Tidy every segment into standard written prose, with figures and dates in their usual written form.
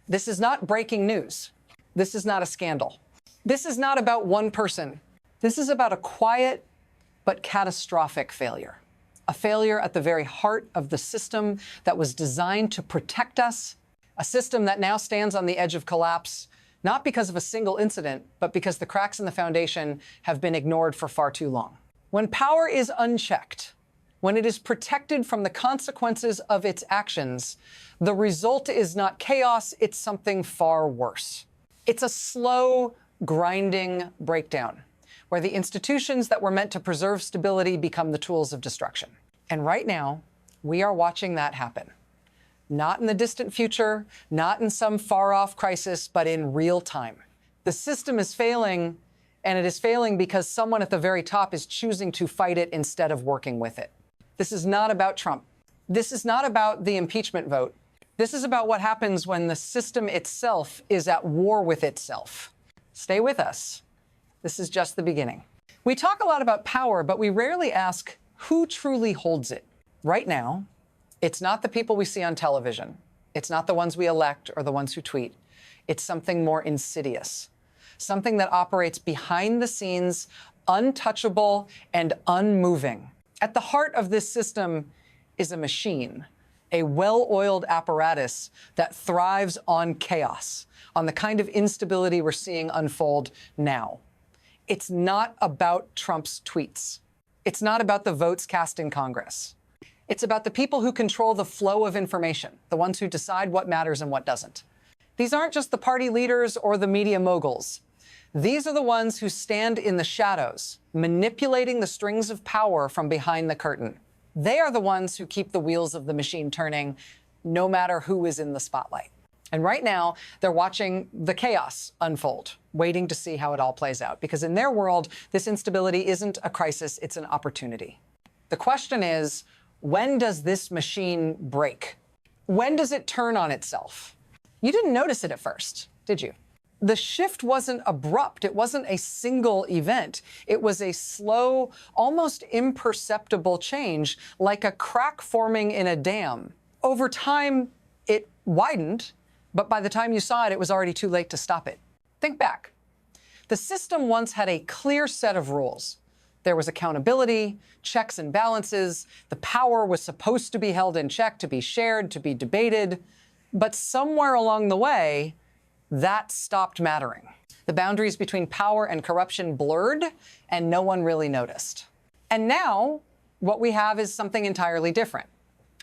This is not breaking news. This is not a scandal. This is not about one person. This is about a quiet but catastrophic failure. A failure at the very heart of the system that was designed to protect us, a system that now stands on the edge of collapse, not because of a single incident, but because the cracks in the foundation have been ignored for far too long. When power is unchecked, when it is protected from the consequences of its actions, the result is not chaos, it's something far worse. It's a slow, grinding breakdown, where the institutions that were meant to preserve stability become the tools of destruction. And right now, we are watching that happen. Not in the distant future, not in some far-off crisis, but in real time. The system is failing, and it is failing because someone at the very top is choosing to fight it instead of working with it. This is not about Trump. This is not about the impeachment vote. This is about what happens when the system itself is at war with itself. Stay with us. This is just the beginning. We talk a lot about power, but we rarely ask who truly holds it. Right now, it's not the people we see on television. It's not the ones we elect or the ones who tweet. It's something more insidious, something that operates behind the scenes, untouchable and unmoving. At the heart of this system is a machine, a well-oiled apparatus that thrives on chaos, on the kind of instability we're seeing unfold now. It's not about Trump's tweets. It's not about the votes cast in Congress. It's about the people who control the flow of information, the ones who decide what matters and what doesn't. These aren't just the party leaders or the media moguls. These are the ones who stand in the shadows, manipulating the strings of power from behind the curtain. They are the ones who keep the wheels of the machine turning, no matter who is in the spotlight. And right now, they're watching the chaos unfold, waiting to see how it all plays out. Because in their world, this instability isn't a crisis, it's an opportunity. The question is, when does this machine break? When does it turn on itself? You didn't notice it at first, did you? The shift wasn't abrupt. It wasn't a single event. It was a slow, almost imperceptible change, like a crack forming in a dam. Over time, it widened, but by the time you saw it, it was already too late to stop it. Think back. The system once had a clear set of rules. There was accountability, checks and balances. The power was supposed to be held in check, to be shared, to be debated. But somewhere along the way, that stopped mattering. The boundaries between power and corruption blurred, and no one really noticed. And now, what we have is something entirely different.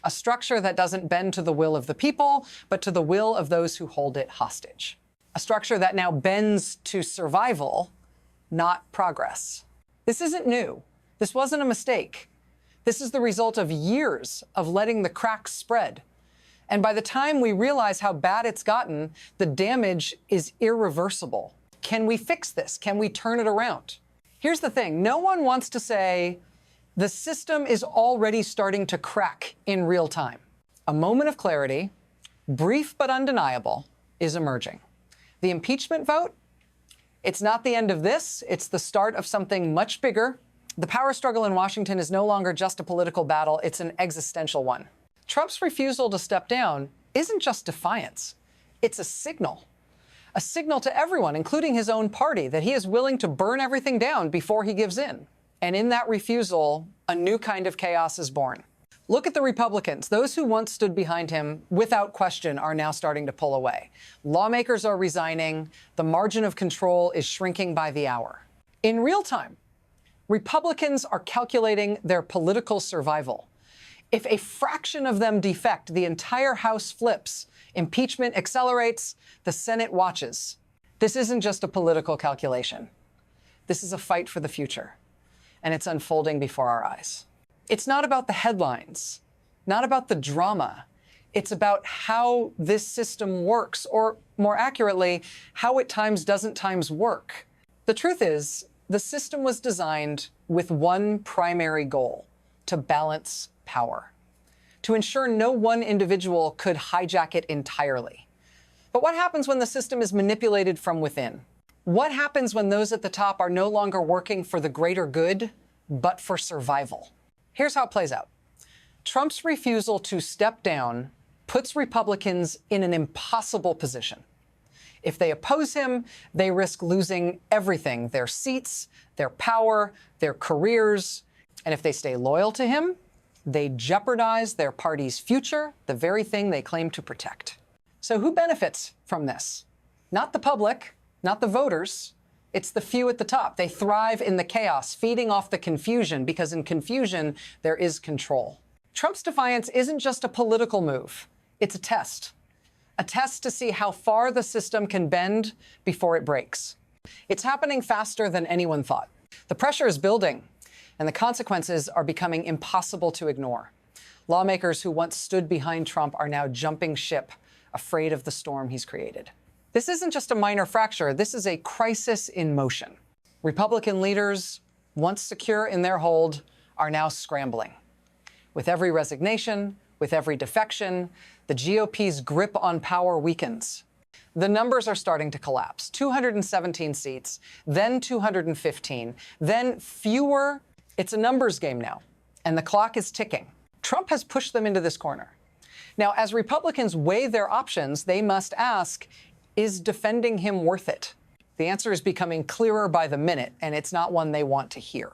A structure that doesn't bend to the will of the people, but to the will of those who hold it hostage. A structure that now bends to survival, not progress. This isn't new. This wasn't a mistake. This is the result of years of letting the cracks spread. And by the time we realize how bad it's gotten, the damage is irreversible. Can we fix this? Can we turn it around? Here's the thing. No one wants to say, the system is already starting to crack in real time. A moment of clarity, brief but undeniable, is emerging. The impeachment vote? It's not the end of this. It's the start of something much bigger. The power struggle in Washington is no longer just a political battle. It's an existential one. Trump's refusal to step down isn't just defiance. It's a signal to everyone, including his own party, that he is willing to burn everything down before he gives in. And in that refusal, a new kind of chaos is born. Look at the Republicans. Those who once stood behind him, without question, are now starting to pull away. Lawmakers are resigning. The margin of control is shrinking by the hour. In real time, Republicans are calculating their political survival. If a fraction of them defect, the entire House flips. Impeachment accelerates. The Senate watches. This isn't just a political calculation. This is a fight for the future. And it's unfolding before our eyes. It's not about the headlines, not about the drama. It's about how this system works, or more accurately, how it doesn't work. The truth is, the system was designed with one primary goal: to balance power, to ensure no one individual could hijack it entirely. But what happens when the system is manipulated from within? What happens when those at the top are no longer working for the greater good, but for survival? Here's how it plays out. Trump's refusal to step down puts Republicans in an impossible position. If they oppose him, they risk losing everything, their seats, their power, their careers. And if they stay loyal to him, they jeopardize their party's future, the very thing they claim to protect. So who benefits from this? Not the public, not the voters. It's the few at the top. They thrive in the chaos, feeding off the confusion, because in confusion, there is control. Trump's defiance isn't just a political move. It's a test to see how far the system can bend before it breaks. It's happening faster than anyone thought. The pressure is building, and the consequences are becoming impossible to ignore. Lawmakers who once stood behind Trump are now jumping ship, afraid of the storm he's created. This isn't just a minor fracture. This is a crisis in motion. Republican leaders, once secure in their hold, are now scrambling. With every resignation, with every defection, the GOP's grip on power weakens. The numbers are starting to collapse. 217 seats, then 215, then fewer. It's a numbers game now, and the clock is ticking. Trump has pushed them into this corner. Now, as Republicans weigh their options, they must ask, is defending him worth it? The answer is becoming clearer by the minute, and it's not one they want to hear.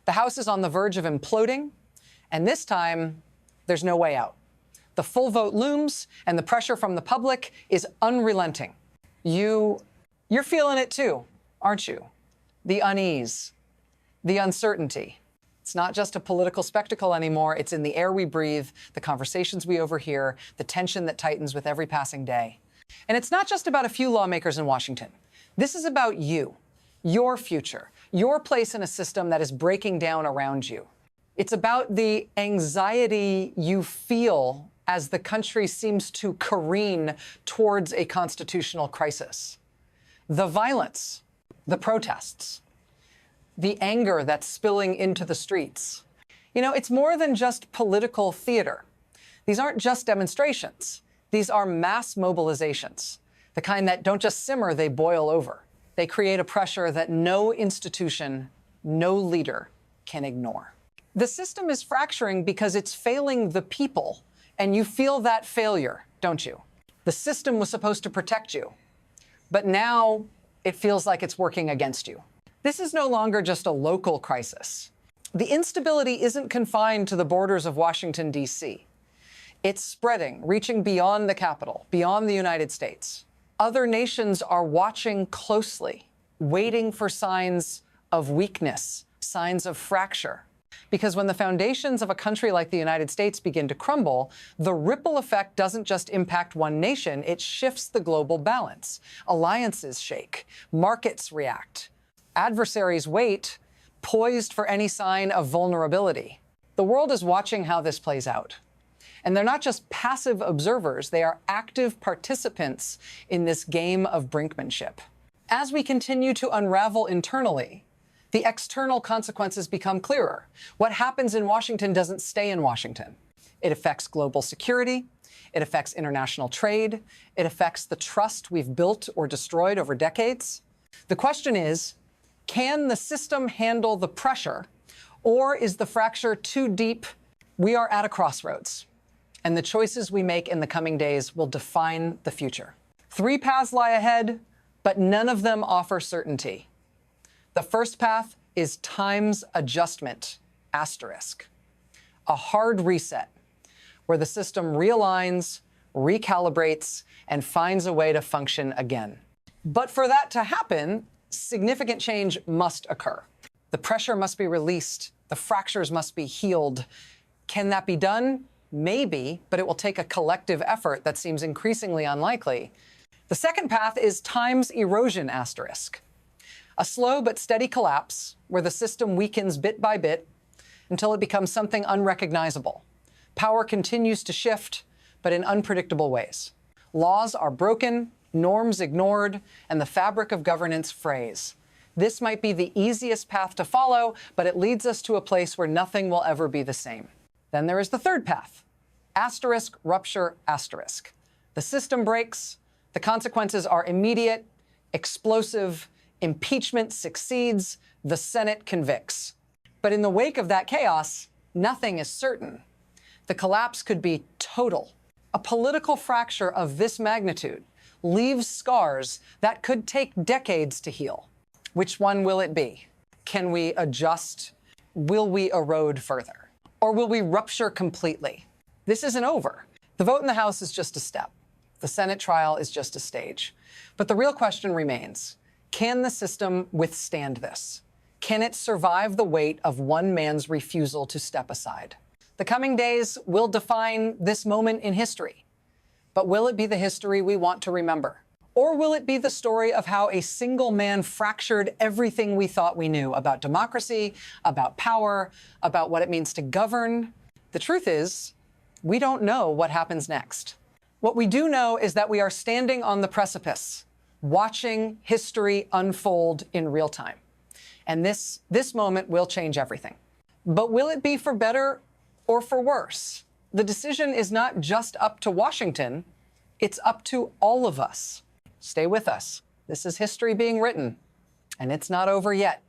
The House is on the verge of imploding, and this time, there's no way out. The full vote looms, and the pressure from the public is unrelenting. You're feeling it too, aren't you? The unease, the uncertainty. It's not just a political spectacle anymore. It's in the air we breathe, the conversations we overhear, the tension that tightens with every passing day. And it's not just about a few lawmakers in Washington. This is about you, your future, your place in a system that is breaking down around you. It's about the anxiety you feel as the country seems to careen towards a constitutional crisis. The violence, the protests, the anger that's spilling into the streets. You know, it's more than just political theater. These aren't just demonstrations. These are mass mobilizations, the kind that don't just simmer, they boil over. They create a pressure that no institution, no leader can ignore. The system is fracturing because it's failing the people, and you feel that failure, don't you? The system was supposed to protect you, but now it feels like it's working against you. This is no longer just a local crisis. The instability isn't confined to the borders of Washington, D.C. It's spreading, reaching beyond the Capitol, beyond the United States. Other nations are watching closely, waiting for signs of weakness, signs of fracture. Because when the foundations of a country like the United States begin to crumble, the ripple effect doesn't just impact one nation, it shifts the global balance. Alliances shake, markets react, adversaries wait, poised for any sign of vulnerability. The world is watching how this plays out. And they're not just passive observers, they are active participants in this game of brinkmanship. As we continue to unravel internally, the external consequences become clearer. What happens in Washington doesn't stay in Washington. It affects global security, it affects international trade, it affects the trust we've built or destroyed over decades. The question is, can the system handle the pressure, or is the fracture too deep? We are at a crossroads, and the choices we make in the coming days will define the future. 3 paths lie ahead, but none of them offer certainty. The first path is time's adjustment, asterisk. A hard reset, where the system realigns, recalibrates, and finds a way to function again. But for that to happen, significant change must occur. The pressure must be released. The fractures must be healed. Can that be done? Maybe, but it will take a collective effort that seems increasingly unlikely. The second path is time's erosion, asterisk. A slow but steady collapse where the system weakens bit by bit until it becomes something unrecognizable. Power continues to shift, but in unpredictable ways. Laws are broken, norms ignored, and the fabric of governance frays. This might be the easiest path to follow, but it leads us to a place where nothing will ever be the same. Then there is the third path, asterisk, rupture, asterisk. The system breaks, the consequences are immediate, explosive, impeachment succeeds, the Senate convicts. But in the wake of that chaos, nothing is certain. The collapse could be total. A political fracture of this magnitude leaves scars that could take decades to heal. Which one will it be? Can we adjust? Will we erode further? Or will we rupture completely? This isn't over. The vote in the House is just a step. The Senate trial is just a stage. But the real question remains, can the system withstand this? Can it survive the weight of one man's refusal to step aside? The coming days will define this moment in history. But will it be the history we want to remember? Or will it be the story of how a single man fractured everything we thought we knew about democracy, about power, about what it means to govern? The truth is, we don't know what happens next. What we do know is that we are standing on the precipice, watching history unfold in real time. And this moment will change everything. But will it be for better or for worse? The decision is not just up to Washington, it's up to all of us. Stay with us. This is history being written, and it's not over yet.